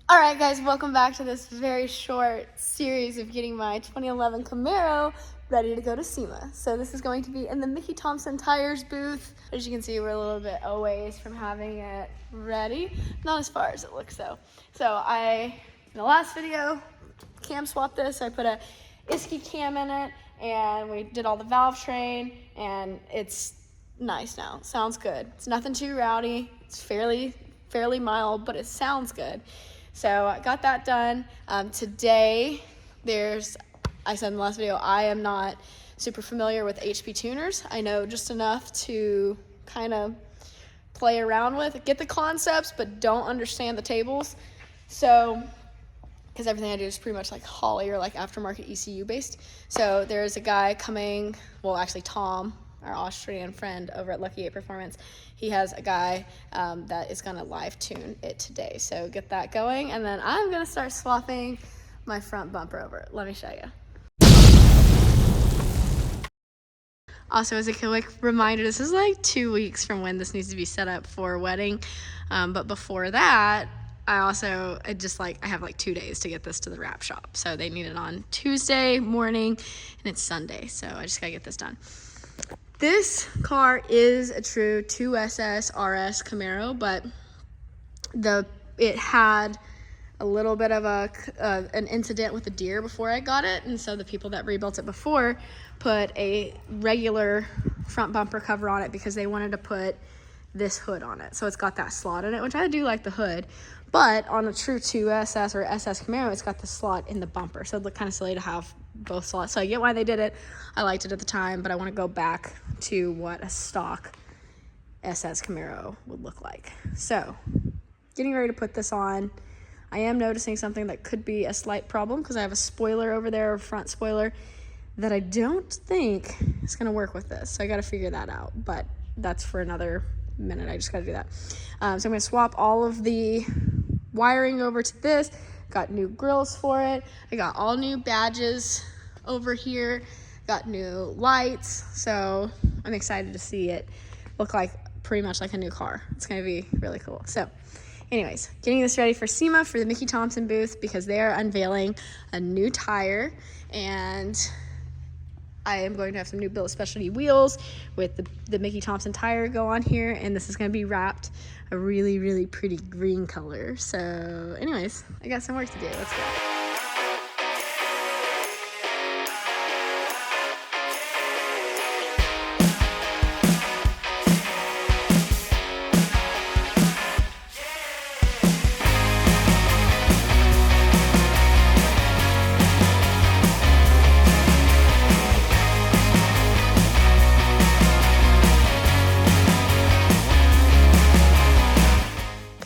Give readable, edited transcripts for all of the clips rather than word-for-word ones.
All right, guys, welcome back to this very short series of getting my 2011 Camaro ready to go to SEMA. So this is going to be in the Mickey Thompson tires booth. As you can see, we're a little bit a ways from having it ready. Not as far as it looks though. So in the last video, cam swapped this. I put a Isky cam in it and we did all the valve train and it's nice now. Sounds good. It's nothing too rowdy. It's fairly mild, but it sounds good. So I got that done. Today, I said in the last video, I am not super familiar with HP tuners. I know just enough to kind of play around with, get the concepts, but don't understand the tables. So, because everything I do is pretty much like Holley or like aftermarket ECU based. So there's a guy coming, well actually Tom, our Austrian friend over at Lucky 8 Performance, he has a guy that is gonna live tune it today. So get that going, and then I'm gonna start swapping my front bumper over. Let me show you. Also, as a quick reminder, this is like 2 weeks from when this needs to be set up for a wedding. But before that, I have like 2 days to get this to the wrap shop. So they need it on Tuesday morning and it's Sunday. So I just gotta get this done. This car is a true 2SS RS Camaro, but it had a little bit of an incident with the deer before I got it, and so the people that rebuilt it before put a regular front bumper cover on it because they wanted to put this hood on it. So it's got that slot in it, which I do like the hood, but on a true 2SS or SS Camaro, it's got the slot in the bumper, so it looked kind of silly to have both slots. So I get why they did it. I liked it at the time, but I want to go back to what a stock SS Camaro would look like. So getting ready to put this on. I am noticing something that could be a slight problem because I have a spoiler over there, a front spoiler, that I don't think is going to work with this. So I got to figure that out, but that's for another minute. I just got to do that. So I'm going to swap all of the wiring over to this. Got new grills for it. I got all new badges over here. Got new lights. So I'm excited to see it look like pretty much like a new car. It's going to be really cool. So anyways, getting this ready for SEMA for the Mickey Thompson booth because they are unveiling a new tire, and I am going to have some new Billet Specialty wheels with the Mickey Thompson tire go on here, and this is going to be wrapped a really, really pretty green color. So anyways, I got some work to do. Let's go.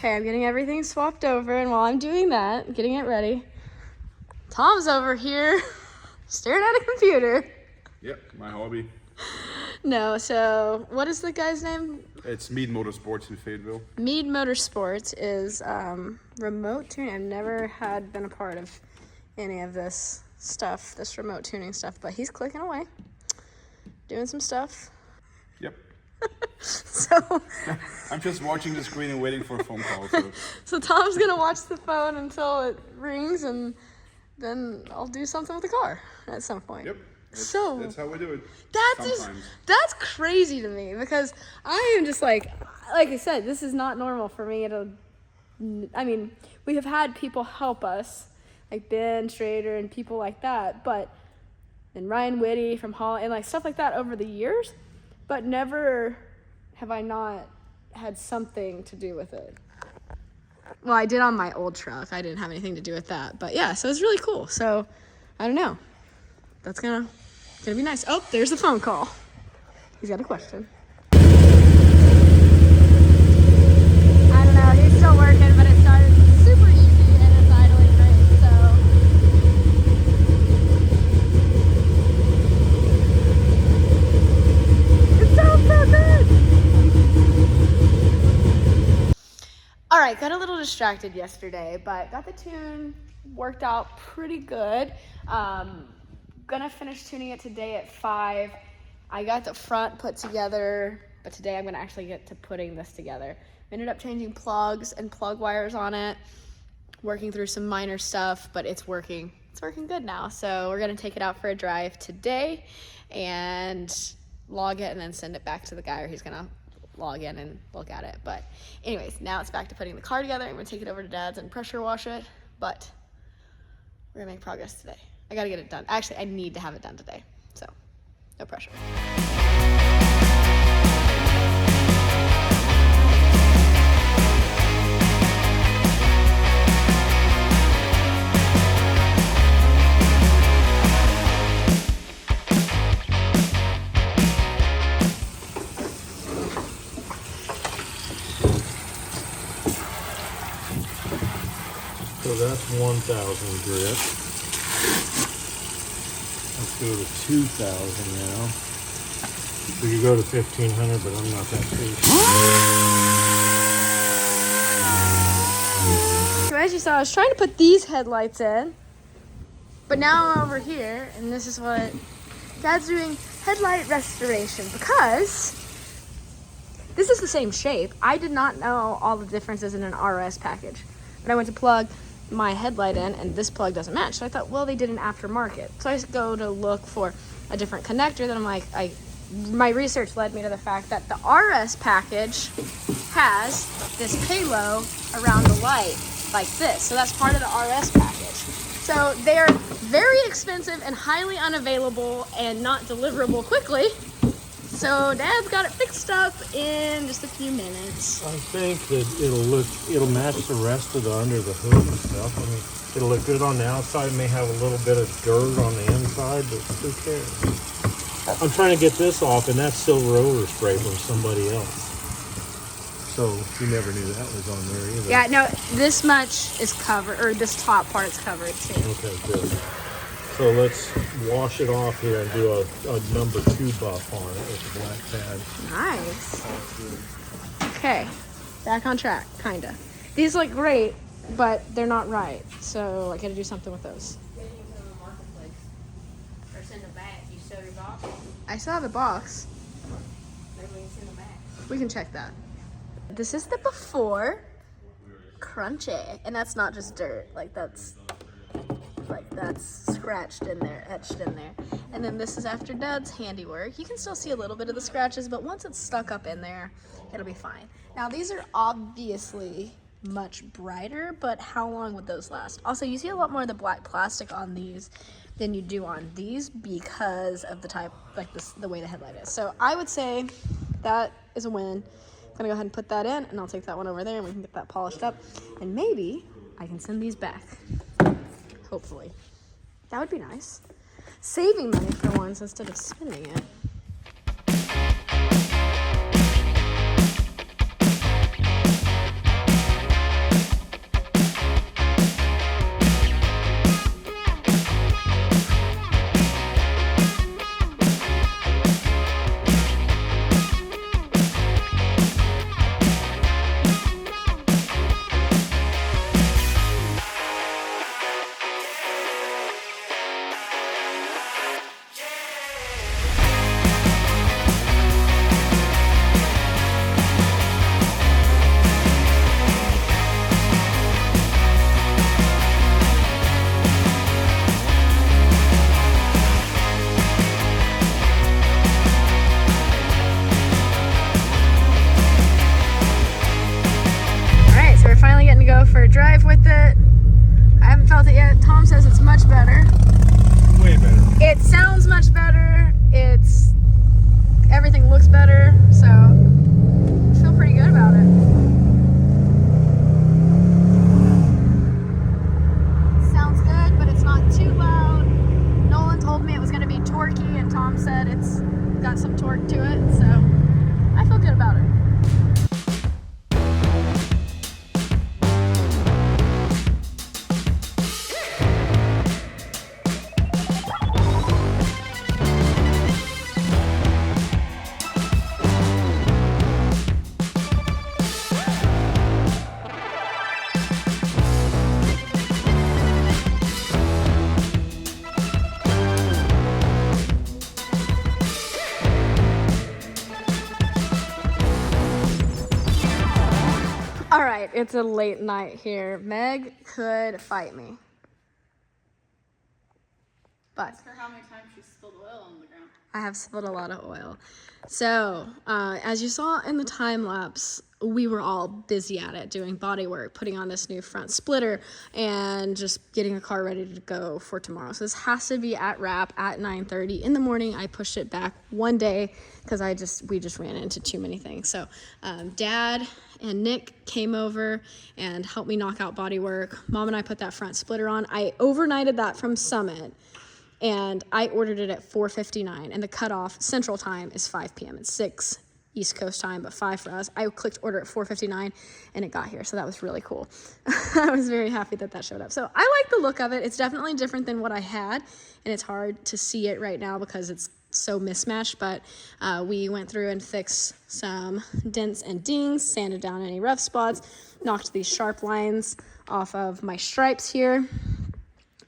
Okay, I'm getting everything swapped over, and while I'm doing that, getting it ready, Tom's over here staring at a computer. Yep, my hobby. No, so what is the guy's name? It's Mead Motorsports in Fayetteville. Mead Motorsports is remote tuning. I've never been a part of any of this stuff, this remote tuning stuff, but he's clicking away, doing some stuff. Yep. So I'm just watching the screen and waiting for a phone call. So Tom's gonna watch the phone until it rings, and then I'll do something with the car at some point. Yep. That's how we do it. That's crazy to me because I am just like I said, this is not normal for me I mean, we have had people help us, like Ben Schrader and people like that, and Ryan Whitty from Holland and like stuff like that over the years, but never have I not had something to do with it. Well, I did on my old truck. I didn't have anything to do with that, but yeah, so it's really cool. So I don't know. That's gonna be nice. Oh, there's the phone call. He's got a question. I don't know. He's still working, but it started super easy and it's idling great. So it sounds so good. All right, got a little distracted yesterday, but got the tune worked out pretty good. Gonna finish tuning it today at 5. I got the front put together, but today I'm gonna actually get to putting this together. I ended up changing plugs and plug wires on it. working through some minor stuff, but it's working good now. So we're gonna take it out for a drive today and log it and then send it back to the guy, or he's gonna log in and look at it. But anyways, now it's back to putting the car together. I'm gonna take it over to Dad's and pressure wash it, but we're gonna make progress today. I gotta get it done. Actually, I need to have it done today, so no pressure. So that's 1,000 grit. Let's go to 2,000 now. We could go to 1,500, but I'm not that patient. So as you saw, I was trying to put these headlights in, but now I'm over here, and this is what Dad's doing, headlight restoration, because this is the same shape. I did not know all the differences in an RS package, but I went to plug my headlight in and this plug doesn't match. So I thought, well, they did an aftermarket. So I just go to look for a different connector. Then I'm like, my research led me to the fact that the RS package has this halo around the light like this. So that's part of the RS package. So they are very expensive and highly unavailable and not deliverable quickly. So Dad's got it fixed up in just a few minutes. I think that it'll match the rest of the under the hood and stuff. I mean, it'll look good on the outside. It may have a little bit of dirt on the inside, but who cares? I'm trying to get this off, and that's silver overspray from somebody else. So you never knew that was on there either. Yeah, no, this much is covered, or this top part's covered too. Okay, good. So let's wash it off here and do a number 2 buff on it with the black pad. Nice. Okay, back on track, kinda. These look great, but they're not right. So I gotta do something with those. Or send them back. You still have your box? I still have a box. Maybe we can send them back. We can check that. This is the before crunchy, and that's not just dirt. That's scratched in there, etched in there. And then this is after Dad's handiwork. You can still see a little bit of the scratches, but once it's stuck up in there, it'll be fine. Now these are obviously much brighter, but how long would those last? Also, you see a lot more of the black plastic on these than you do on these because of the type, the way the headlight is. So I would say that is a win. I'm gonna go ahead and put that in, and I'll take that one over there and we can get that polished up. And maybe I can send these back. Hopefully. That would be nice. Saving money for once instead of spending it. it's a late night here. Meg could fight me. But Ask her how many times she spilled oil on the ground. I have spilled a lot of oil. So, as you saw in the time lapse, we were all busy at it, doing body work, putting on this new front splitter, and just getting the car ready to go for tomorrow. So this has to be at wrap at 9:30 in the morning. I pushed it back one day because we just ran into too many things. So Dad and Nick came over and helped me knock out body work. Mom and I put that front splitter on. I overnighted that from Summit. And I ordered it at 4:59, and the cutoff Central Time is 5 p.m. It's 6 East Coast time, but 5 for us. I clicked order at 4:59, and it got here, so that was really cool. I was very happy that showed up. So I like the look of it. It's definitely different than what I had, and it's hard to see it right now because it's so mismatched, but we went through and fixed some dents and dings, sanded down any rough spots, knocked these sharp lines off of my stripes here,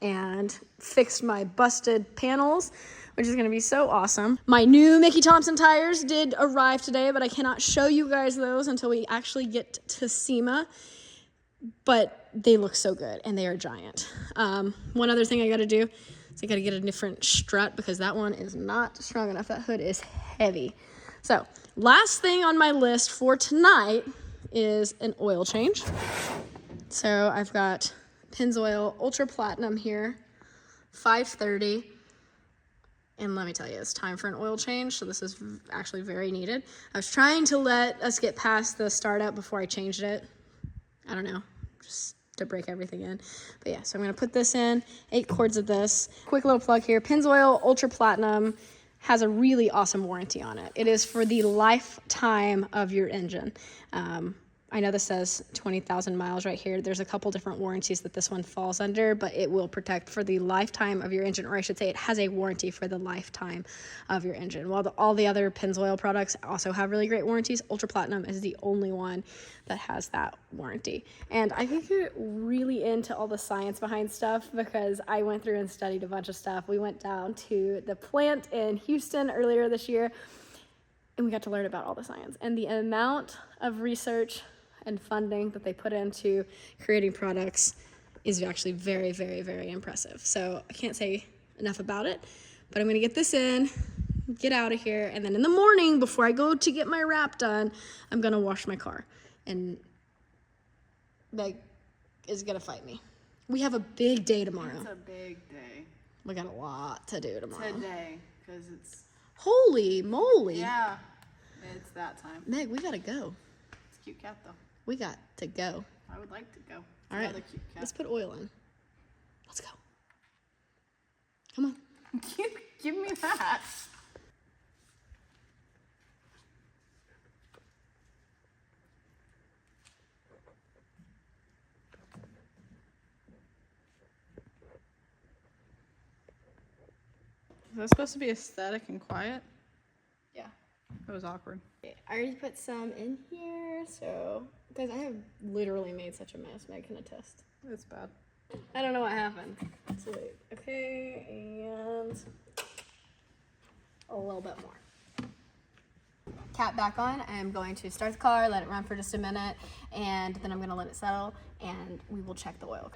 and fixed my busted panels, which is going to be so awesome. My new Mickey Thompson tires did arrive today, but I cannot show you guys those until we actually get to SEMA, but they look so good, and they are giant. One other thing I got to do is I got to get a different strut because that one is not strong enough. That hood is heavy. So last thing on my list for tonight is an oil change. So I've got Pennzoil Ultra Platinum here, 530. And let me tell you, it's time for an oil change, so this is actually very needed. I was trying to let us get past the startup before I changed it. I don't know, just to break everything in. But yeah, so I'm gonna put this in, 8 cords of this. Quick little plug here, Pennzoil Ultra Platinum has a really awesome warranty on it. It is for the lifetime of your engine. I know this says 20,000 miles right here. There's a couple different warranties that this one falls under, but it will protect for the lifetime of your engine, or I should say it has a warranty for the lifetime of your engine. While all the other Pennzoil products also have really great warranties, Ultra Platinum is the only one that has that warranty. And I think you're really into all the science behind stuff because I went through and studied a bunch of stuff. We went down to the plant in Houston earlier this year, and we got to learn about all the science. And the amount of research and funding that they put into creating products is actually very, very, very impressive. So I can't say enough about it, but I'm gonna get this in, get out of here, and then in the morning, before I go to get my wrap done, I'm gonna wash my car. And Meg is gonna fight me. We have a big day tomorrow. It's a big day. We got a lot to do tomorrow. Today, because it's... Holy moly. Yeah, it's that time. Meg, we gotta go. It's a cute cat, though. We got to go. I would like to go. It's All right, another cute cat. let's put oil in. Let's go. Come on. Give me that. Is that supposed to be aesthetic and quiet? Yeah. That was awkward. I already put some in here, so because I have literally made such a mess. Meg can attest. It's bad. I don't know what happened. So wait, okay, and a little bit more. Cap back on. I'm going to start the car, let it run for just a minute, and then I'm going to let it settle, and we will check the oil.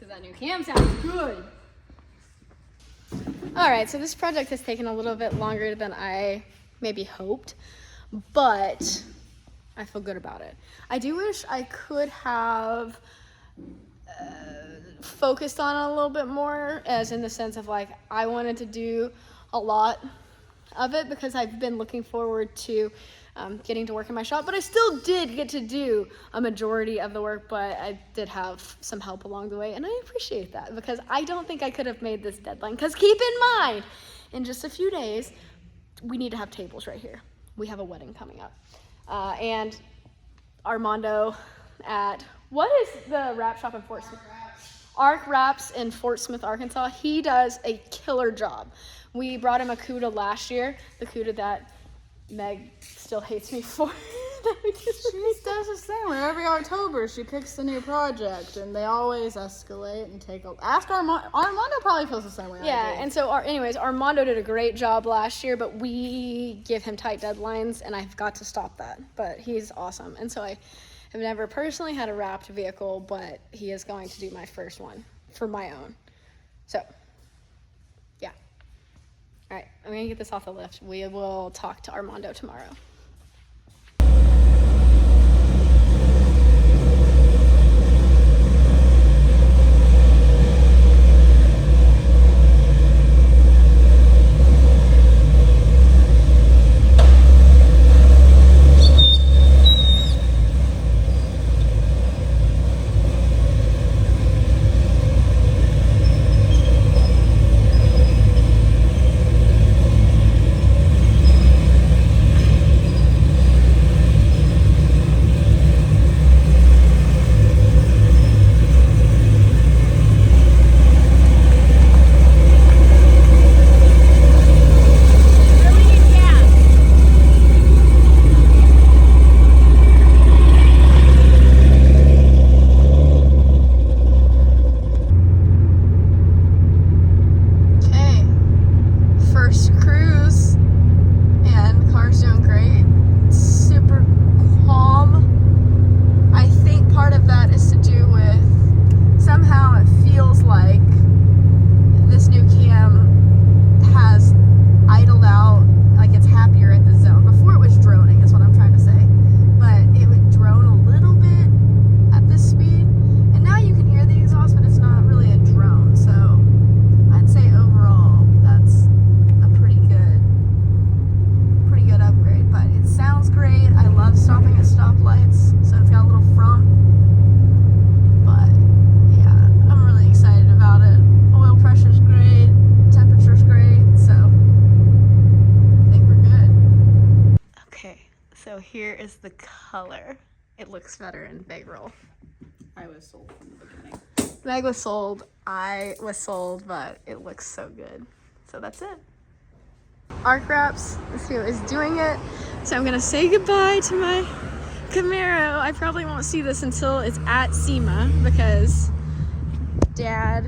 That new cam sounds good. All right, so this project has taken a little bit longer than I maybe hoped, but I feel good about it. I do wish I could have focused on it a little bit more, as in the sense of like I wanted to do a lot of it because I've been looking forward to getting to work in my shop, but I still did get to do a majority of the work, but I did have some help along the way, and I appreciate that because I don't think I could have made this deadline, because keep in mind, in just a few days, we need to have tables right here. We have a wedding coming up, and Armando at, what is the wrap shop in Fort Smith? Arc Wraps in Fort Smith, Arkansas. He does a killer job. We brought him a CUDA last year, the CUDA that Meg still hates me for. She just does the same. Every October, she picks a new project, and they always escalate and take a... Ask Armando. Armando probably feels the same way Yeah, I do. and so, anyways, Armando did a great job last year, but we give him tight deadlines, and I've got to stop that. But he's awesome. And so I have never personally had a wrapped vehicle, but he is going to do my first one for my own. So, yeah. All right, I'm going to get this off the lift. We will talk to Armando tomorrow. So here is the color. It looks better in big roll. I was sold from the beginning. Meg was sold, I was sold, but it looks so good. So that's it. Arc Wraps, let's see who is doing it. So I'm gonna say goodbye to my Camaro. I probably won't see this until it's at SEMA because Dad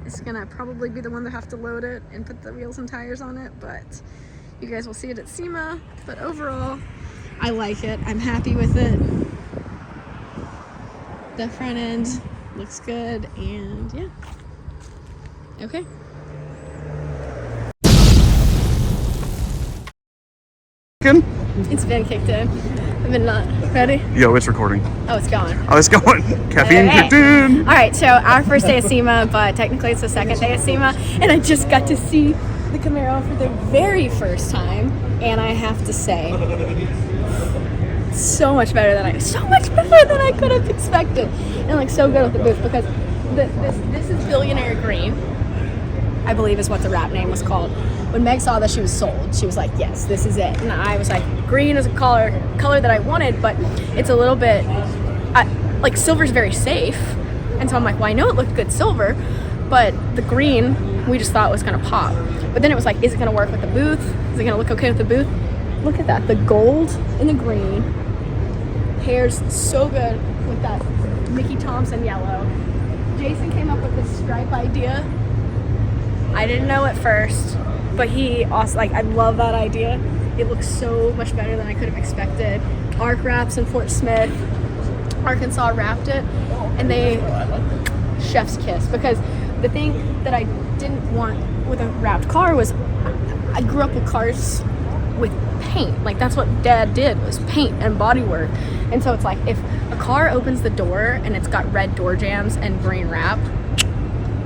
is gonna probably be the one to have to load it and put the wheels and tires on it, but you guys will see it at SEMA. But overall, I like it. I'm happy with it. The front end looks good, and yeah. Okay. It's been kicked in. I've been not ready. Yo, it's recording. Oh, it's going. Oh, it's going. Caffeine Okay. kicked in. All right, so our first day at SEMA, but technically it's the second day at SEMA, and I just got to see the Camaro for the very first time, and I have to say, so much better than I could have expected, and like so good with the booth because this is Billionaire Green, I believe is what the wrap name was called. When Meg saw that she was sold, she was like, yes, this is it. And I was like, green is a color that I wanted, but it's a little bit, like silver's very safe. And so I'm like, well, I know it looked good silver, but the green, we just thought was gonna pop. But then it was like, is it gonna work with the booth? Is it gonna look okay with the booth? Look at that, the gold and the green pairs so good with that Mickey Thompson yellow. Jason came up with this stripe idea. I didn't know at first, but he also, like, I love that idea. It looks so much better than I could have expected. Arc Wraps in Fort Smith, Arkansas wrapped it, and they, chef's kiss, because the thing that I didn't want with a wrapped car was I grew up with cars with paint. Like, that's what Dad did, was paint and bodywork. And so it's like, if a car opens the door and it's got red door jambs and green wrap,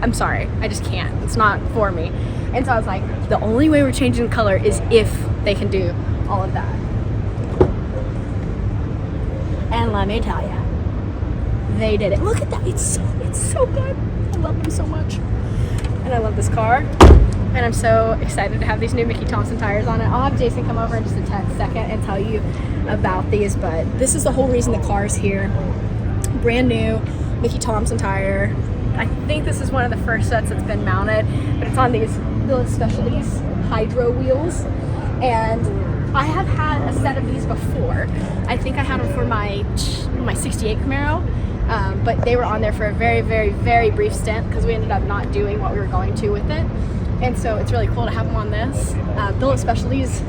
I'm sorry, I just can't. It's not for me. And so I was like, the only way we're changing the color is if they can do all of that. And let me tell you, they did it. Look at that, it's so good. I love them so much. And I love this car. And I'm so excited to have these new Mickey Thompson tires on it. I'll have Jason come over in just a second and tell you about these, but this is the whole reason the car is here. Brand new Mickey Thompson tire. I think this is one of the first sets that's been mounted, but it's on these Billet Specialties hydro wheels. And I have had a set of these before. I think I had them for my 68 Camaro, but they were on there for a very, very, very brief stint because we ended up not doing what we were going to with it. And so it's really cool to have them on this. Billet Specialties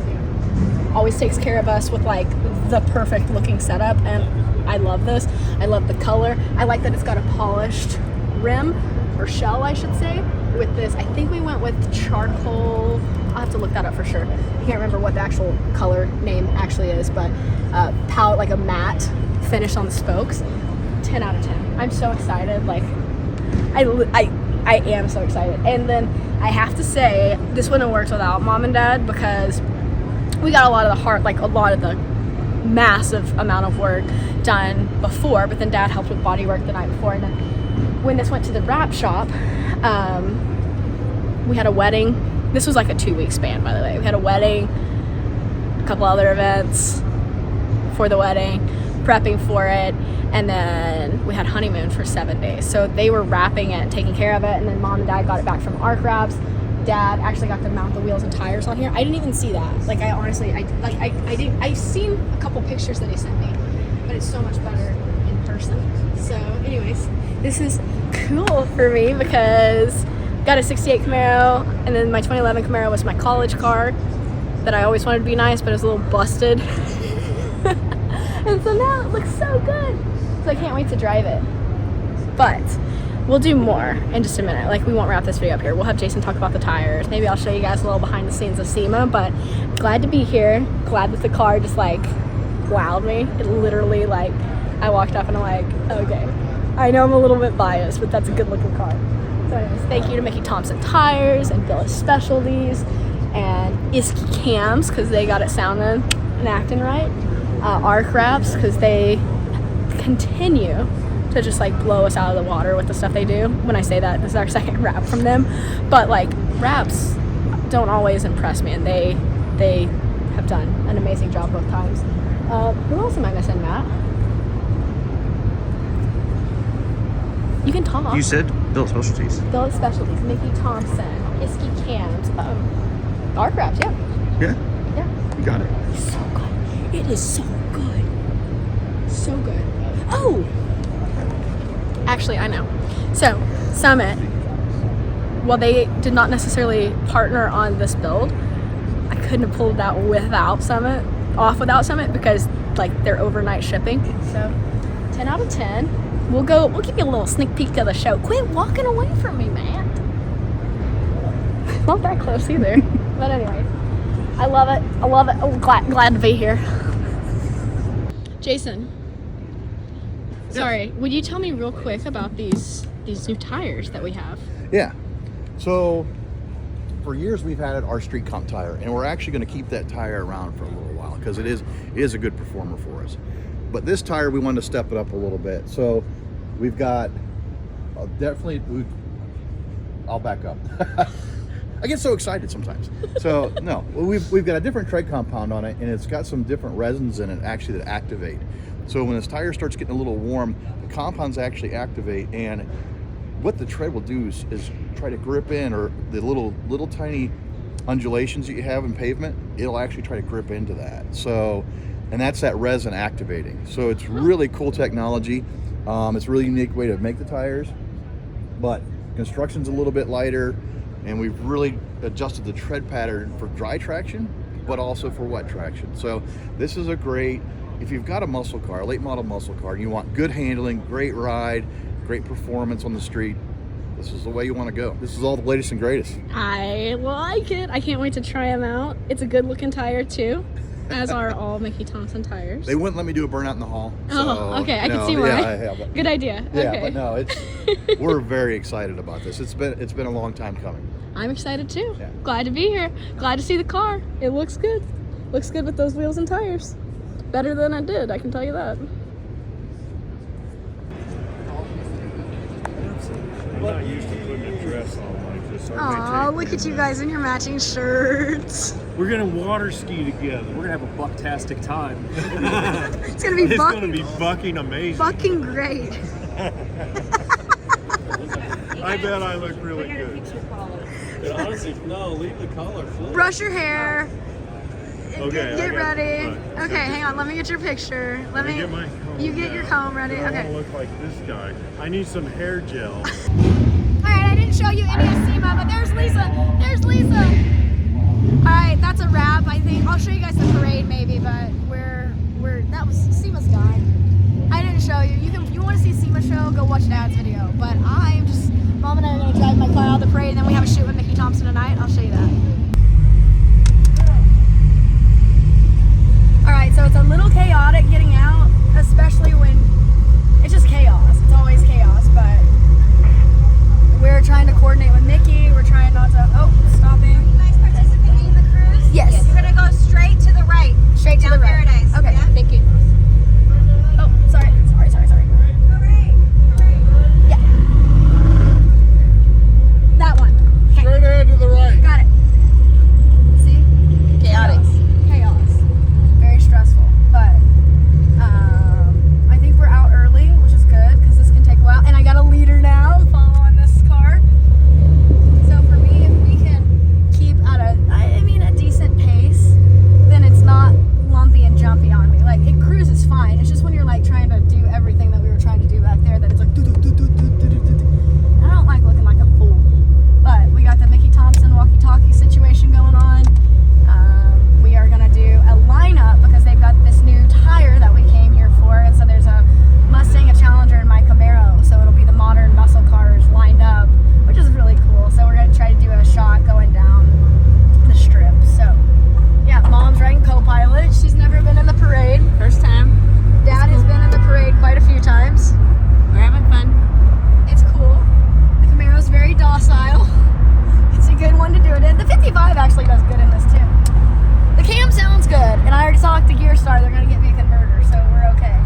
always takes care of us with like the perfect looking setup, and I love this. I love the color. I like that it's got a polished rim, or shell I should say, with this. I think we went with charcoal. I'll have to look that up for sure. I can't remember what the actual color name actually is, but like a matte finish on the spokes. 10 out of 10. I'm so excited. Like I am so excited. And then I have to say, this wouldn't have worked without Mom and Dad, because we got a lot of the massive amount of work done before, but then Dad helped with body work the night before. And then when this went to the wrap shop, we had a wedding. This was like a 2-week span, by the way. We had a wedding, a couple other events for the wedding, prepping for it, and then we had honeymoon for 7 days. So they were wrapping it and taking care of it, and then Mom and Dad got it back from Arc Wraps. Dad actually got to mount the wheels and tires on here. I didn't even see that. Like, I honestly, I've seen a couple pictures that he sent me, but it's so much better in person. So anyways, this is cool for me because got a 68 Camaro, and then my 2011 Camaro was my college car that I always wanted to be nice, but it was a little busted. And so now it looks so good. So I can't wait to drive it. But we'll do more in just a minute. Like, we won't wrap this video up here. We'll have Jason talk about the tires. Maybe I'll show you guys a little behind the scenes of SEMA, but glad to be here. Glad that the car just like wowed me. It literally, like, I walked up and I'm like, okay, I know I'm a little bit biased, but that's a good looking car. So anyways, thank you to Mickey Thompson tires and Billet Specialties and Isky Cams, because they got it sounding and acting right. Arc Wraps, because they continue to just like blow us out of the water with the stuff they do. When I say that, this is our second wrap from them, but like, wraps don't always impress me, and they have done an amazing job both times. Who else am I missing, Matt? You can talk. You said Billet Specialties. Billet Specialties, Mickey Thompson, Isky Cams, Arc Wraps, yeah. Yeah, you got it. It's so good. It is so good. So good. Oh! Actually, I know. So, Summit, while they did not necessarily partner on this build, I couldn't have pulled it out without Summit, because like they're overnight shipping. So 10 out of 10. We'll give you a little sneak peek of the show. Quit walking away from me, man. Not that close either. But anyway, I love it. Oh, glad to be here. Jason. Sorry, would you tell me real quick about these new tires that we have? Yeah. So for years we've had our street comp tire, and we're actually going to keep that tire around for a little while because it is a good performer for us. But this tire, we wanted to step it up a little bit. So we've got I'll back up. I get so excited sometimes. So no, we've got a different tread compound on it, and it's got some different resins in it actually that activate. So when this tire starts getting a little warm, the compounds actually activate, and what the tread will do is try to grip in, or the little tiny undulations that you have in pavement, it'll actually try to grip into that. So, and that's that resin activating. So it's really cool technology. It's a really unique way to make the tires, but construction's a little bit lighter, and we've really adjusted the tread pattern for dry traction, but also for wet traction. So this is a great, if you've got a muscle car, a late model muscle car, and you want good handling, great ride, great performance on the street, this is the way you want to go. This is all the latest and greatest. I like it. I can't wait to try them out. It's a good looking tire too, as are all Mickey Thompson tires. They wouldn't let me do a burnout in the hall. Oh, okay. I can see why. Yeah, good idea. Yeah, okay. but no, we're very excited about this. It's been a long time coming. I'm excited too. Yeah. Glad to be here. Glad to see the car. It looks good. Looks good with those wheels and tires. Better than I did, I can tell you that. I'm not used to putting a dress on like this. Aw, look at you guys in your matching shirts. We're gonna water ski together. We're gonna have a bucktastic time. It's gonna be It's gonna be bucking amazing. fucking great. I bet I look really We gotta good. fix your collar. Honestly, no, leave the collar full. Brush your hair. Okay, Get I got ready. it. Right. Okay, hang on. Let me get your picture. Let me. Get my comb You get your down. comb ready. I don't Okay. want to look like this guy. I need some hair gel. All right, I didn't show you any of SEMA, but there's Lisa. There's Lisa. All right, that's a wrap. I think I'll show you guys the parade maybe, but that was SEMA's gone. I didn't show you. If you want to see SEMA show, go watch Dad's video. But I'm just Mom and I are gonna drive my car out of the parade, and then we have a shoot with Mickey Thompson tonight. I'll show you that. All right, so it's a little chaotic getting out, especially when it's just chaos. It's always chaos, but we're trying to coordinate with Mickey. We're trying not to. Oh, stopping. Are you guys participating in the cruise? Yes. You're gonna go straight to the right. Straight to down the right. Paradise. Okay, Yeah? thank you. Oh, sorry. Hooray! Hooray! Yeah. That one. Okay. Straight ahead to the right. Got it. See? Chaotic. Chaos. Very stressful. But I think we're out early, which is good because this can take a while. And I got a leader now following this car. So for me, if we can keep at a decent pace, then it's not lumpy and jumpy on me. Like it cruises fine. It's just when you're like trying to do everything that we were trying to do back there that it's like I don't like looking like a fool. But we got the Mickey Thompson walkie-talkie situation going on. We are gonna do a lineup because they've got this new tire that we came here for, and so there's a Mustang, a Challenger, and my Camaro. So it'll be the modern muscle cars lined up, which is really cool. So we're gonna try to do a shot going down the strip. So yeah, Mom's riding co-pilot. She's never been in the parade. First time. Dad has been in the parade quite a few times. We're having fun. It's cool. The Camaro's very docile. It's a good one to do it in. The 55 actually does good in this too. The Cam sounds good, and I already talked to Gearstar. They're gonna get me a converter, so we're okay.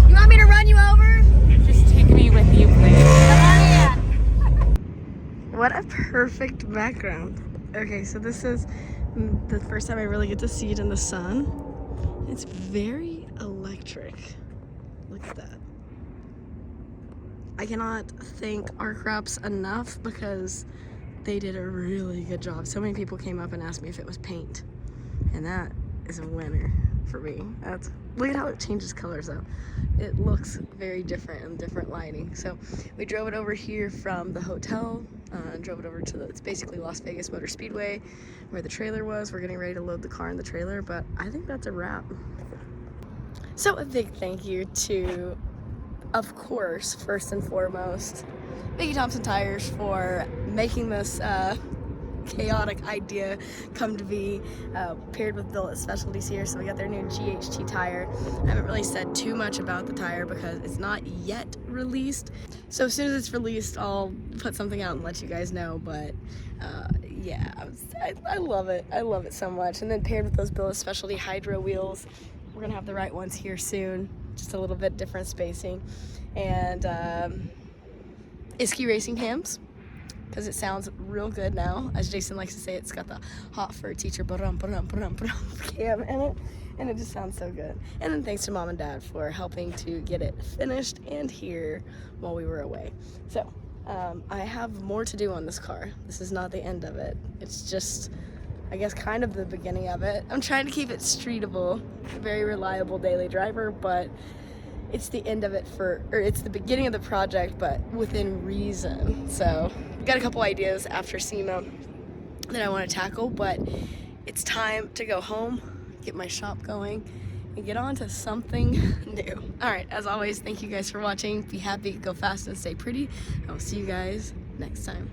You want me to run you over? Just take me with you, please. What a perfect background. Okay, so this is the first time I really get to see it in the sun. It's very electric. Look at that. I cannot thank Arc Wraps enough because they did a really good job. So many people came up and asked me if it was paint, and that is a winner for me. Look at how it changes colors though. It looks very different in different lighting. So we drove it over here from the hotel, drove it over to it's basically Las Vegas Motor Speedway where the trailer was. We're getting ready to load the car in the trailer, but I think that's a wrap. So a big thank you to, of course, first and foremost, Mickey Thompson Tires for making this chaotic idea come to be, paired with Billet Specialties here. So we got their new GHT tire. I haven't really said too much about the tire because it's not yet released. So as soon as it's released, I'll put something out and let you guys know. But yeah, I love it. I love it so much. And then paired with those Billet Specialty Hydro wheels, we're gonna have the right ones here soon. Just a little bit different spacing. And Isky Racing Cams, because it sounds real good now. As Jason likes to say, it's got the hot for a teacher cam in it, and it just sounds so good. And then thanks to Mom and Dad for helping to get it finished and here while we were away. So I have more to do on this car. This is not the end of it. It's just, I guess, kind of the beginning of it. I'm trying to keep it streetable, a very reliable daily driver, but it's the end of it it's the beginning of the project, but within reason. So I've got a couple ideas after SEMA that I want to tackle, but it's time to go home, get my shop going, and get on to something new. All right, as always, thank you guys for watching. Be happy, go fast, and stay pretty. I will see you guys next time.